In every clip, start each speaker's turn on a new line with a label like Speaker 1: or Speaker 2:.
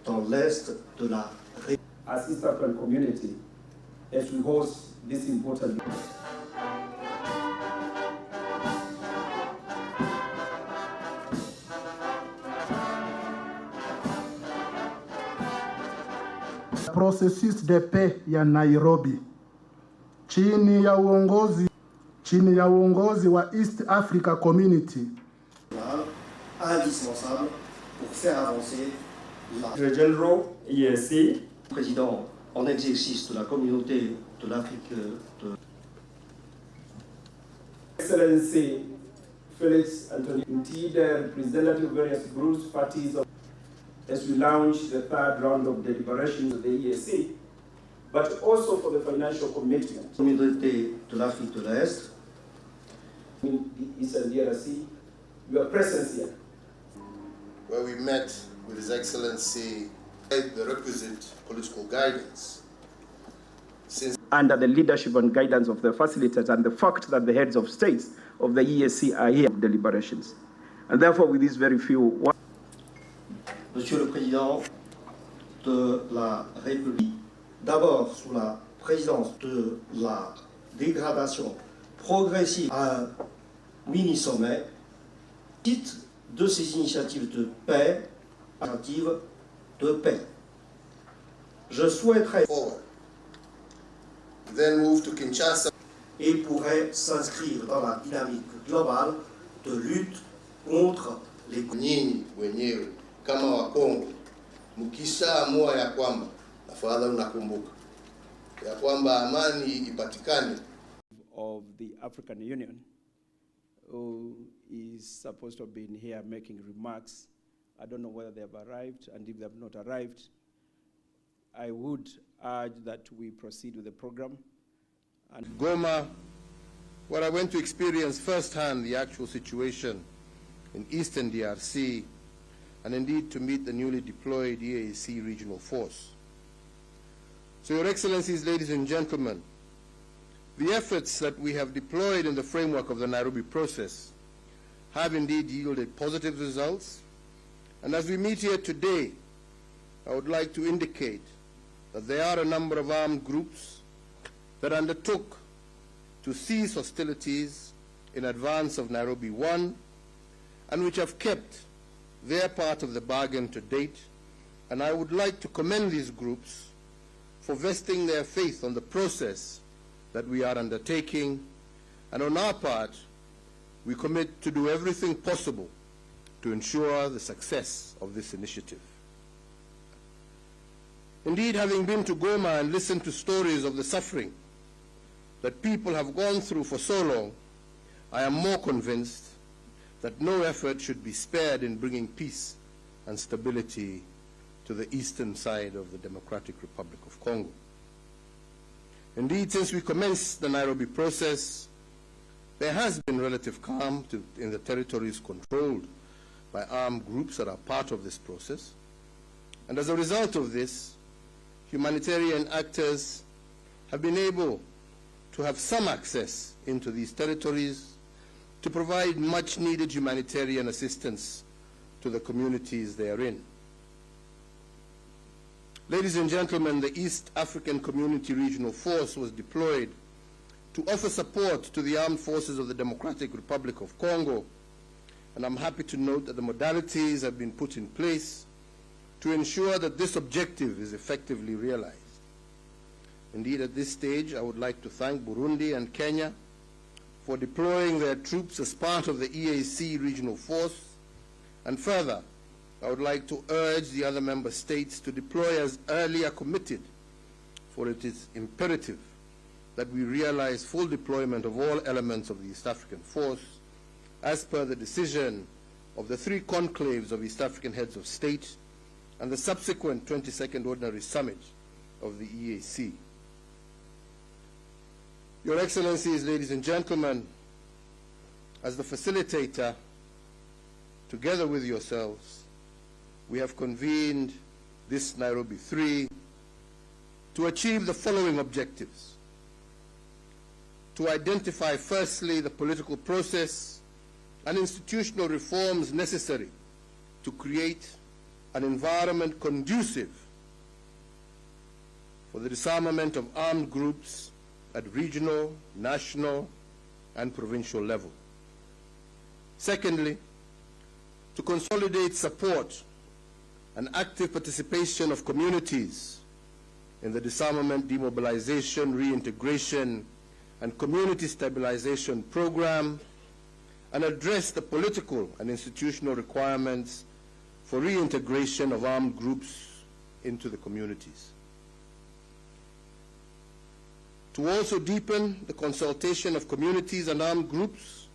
Speaker 1: Dans l'Est de la
Speaker 2: as East African community, as we host this important
Speaker 3: processus de paix ya Nairobi chini ya uongozi wa East Africa Community
Speaker 1: indispensable pour faire avancer la
Speaker 2: General EAC,
Speaker 1: président en exercice de la communauté de l'Afrique de
Speaker 2: Excellency Felix Anthony, indeed representative of various groups, parties, as we launch the third round of deliberations of the EAC, but also for the financial commitment.
Speaker 1: Communauté de l'Afrique de l'Est,
Speaker 2: In the Eastern DRC, your presence here,
Speaker 4: where we met with His Excellency the requisite political guidance.
Speaker 2: under the leadership and guidance of the facilitators and the fact that the heads of states of the EAC are here for deliberations. And therefore, with these very few...
Speaker 1: Monsieur le Président de la République, d'abord sous la présidence de la dégradation progressive à un mini-sommet, titre de ces initiatives de paix, je souhaiterais
Speaker 4: Then move to Kinshasa
Speaker 1: et pourrait s'inscrire dans la dynamique globale de lutte contre les
Speaker 4: nyinyi wenyewe kama Wakongo mkishaamua ya kwamba tafadhali unakumbuka ya kwamba amani ipatikane
Speaker 2: of the African Union, who is supposed to have been here making remarks. I don't know whether they have arrived, and if they have not arrived, I would urge that we proceed with the program. And
Speaker 4: Goma, where I went to experience firsthand the actual situation in Eastern DRC, and indeed to meet the newly deployed EAC regional force. So, Your Excellencies, ladies and gentlemen, the efforts that we have deployed in the framework of the Nairobi process have indeed yielded positive results. And as we meet here today, I would like to indicate that there are a number of armed groups that undertook to cease hostilities in advance of Nairobi 1, and which have kept their part of the bargain to date. And I would like to commend these groups for vesting their faith on the process that we are undertaking. And on our part, we commit to do everything possible to ensure the success of this initiative. Indeed, having been to Goma and listened to stories of the suffering that people have gone through for so long, I am more convinced that no effort should be spared in bringing peace and stability to the eastern side of the Democratic Republic of Congo. Indeed, since we commenced the Nairobi process, there has been relative calm in the territories controlled by armed groups that are part of this process. And as a result of this, humanitarian actors have been able to have some access into these territories to provide much-needed humanitarian assistance to the communities they are in. Ladies and gentlemen, the East African Community Regional Force was deployed to offer support to the armed forces of the Democratic Republic of Congo, and I'm happy to note that the modalities have been put in place to ensure that this objective is effectively realized. Indeed, at this stage, I would like to thank Burundi and Kenya for deploying their troops as part of the EAC regional force, and further, I would like to urge the other member states to deploy as earlier committed, for it is imperative that we realize full deployment of all elements of the East African force as per the decision of the 3 conclaves of East African heads of state and the subsequent 22nd Ordinary Summit of the EAC. Your Excellencies, ladies and gentlemen, as the facilitator, together with yourselves, we have convened this Nairobi 3 to achieve the following objectives: to identify firstly the political process and institutional reforms necessary to create an environment conducive for the disarmament of armed groups at regional, national, and provincial level. Secondly, to consolidate support and active participation of communities in the disarmament, demobilization, reintegration, and community stabilization program, and address the political and institutional requirements for reintegration of armed groups into the communities. To also deepen the consultation of communities and armed groups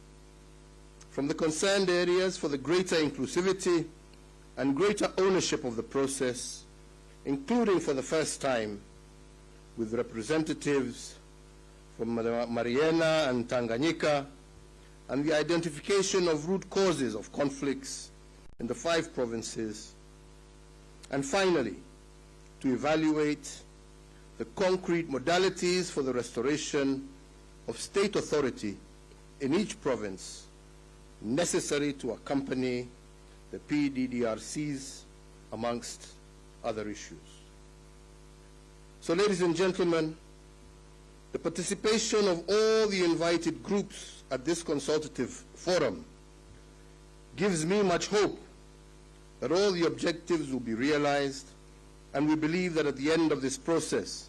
Speaker 4: from the concerned areas for the greater inclusivity and greater ownership of the process, including for the first time with representatives from Mariana and Tanganyika, and the identification of root causes of conflicts in the 5 provinces, and finally, to evaluate the concrete modalities for the restoration of state authority in each province necessary to accompany the PDDRCs, amongst other issues. So, ladies and gentlemen, the participation of all the invited groups at this consultative forum gives me much hope that all the objectives will be realized, and we believe that at the end of this process,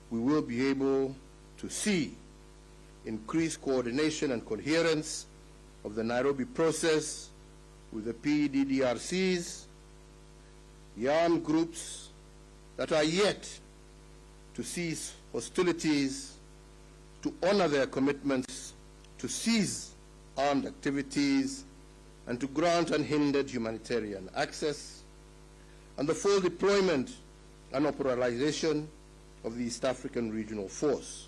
Speaker 4: we will be able to see increased coordination and coherence of the Nairobi process with the PDDRCs, the armed groups that are yet to cease hostilities, to honor their commitments to cease armed activities and to grant unhindered humanitarian access, and the full deployment and operationalization of the East African Regional Force.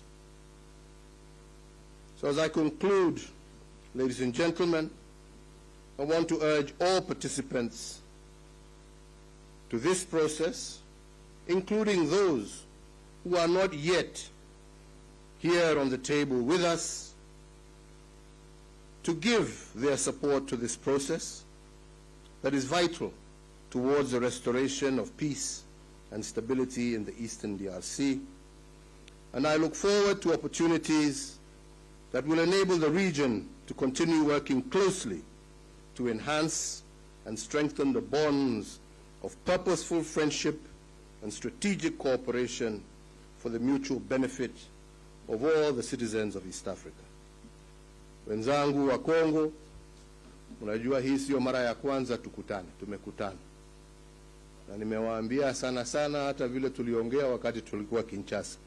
Speaker 4: So as I conclude, ladies and gentlemen, I want to urge all participants to this process, including those who are not yet here on the table with us, to give their support to this process that is vital towards the restoration of peace and stability in the Eastern DRC. And I look forward to opportunities that will enable the region to continue working closely to enhance and strengthen the bonds of purposeful friendship and strategic cooperation for the mutual benefit of all the citizens of East Africa. Wenzangu wa Kongo, unajua hii sio mara ya kwanza tukutane, tumekutana. Na nimewaambia sana sana hata vile tuliongea wakati tulikuwa Kinshasa.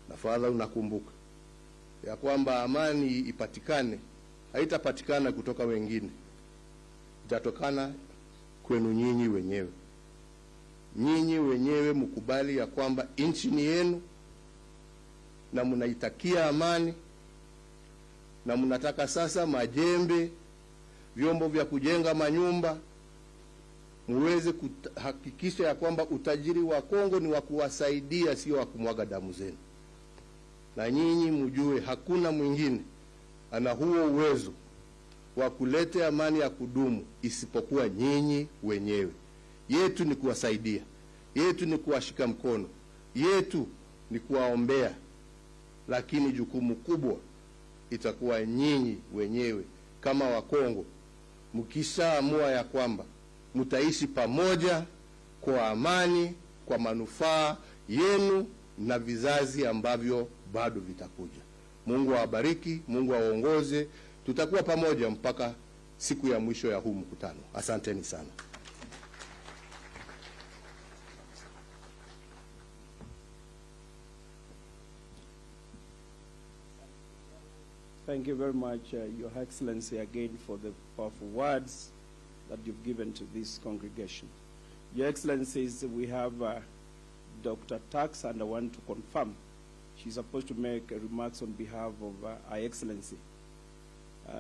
Speaker 4: Na fadha unakumbuka ya kwamba amani ipatikane, haitapatikana kutoka wengine. Itatokana kwenu nyinyi wenyewe. Nyinyi wenyewe mkubali ya kwamba nchi ni yenu na mnaitakia amani, na mnataka sasa majembe, vyombo vya kujenga manyumba, muweze kuhakikisha ya kwamba utajiri wa Kongo ni wa kuwasaidia, sio wa kumwaga damu zenu. Na nyinyi mjue hakuna mwingine ana huo uwezo wa kuleta amani ya kudumu isipokuwa nyinyi wenyewe. Yetu ni kuwasaidia, yetu ni kuwashika mkono, yetu ni kuwaombea, lakini jukumu kubwa itakuwa nyinyi wenyewe kama Wakongo, mkishaamua ya kwamba mtaishi pamoja kwa amani, kwa manufaa yenu na vizazi ambavyo bado vitakuja. Mungu awabariki, Mungu awaongoze, tutakuwa pamoja mpaka siku ya mwisho ya huu mkutano. Asanteni sana.
Speaker 2: Thank you very much, Your Excellency, again for the powerful words that you've given to this congregation. Your Excellencies, we have Dr. Tax, and I want to confirm she's supposed to make remarks on behalf of Her Excellency,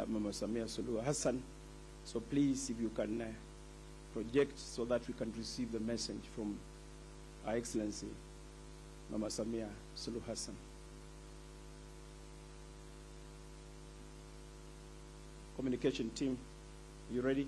Speaker 2: Mama Samia Suluhu Hassan. So please, if you can project so that we can receive the message from Her Excellency, Mama Samia Suluhu Hassan. communication team, you ready?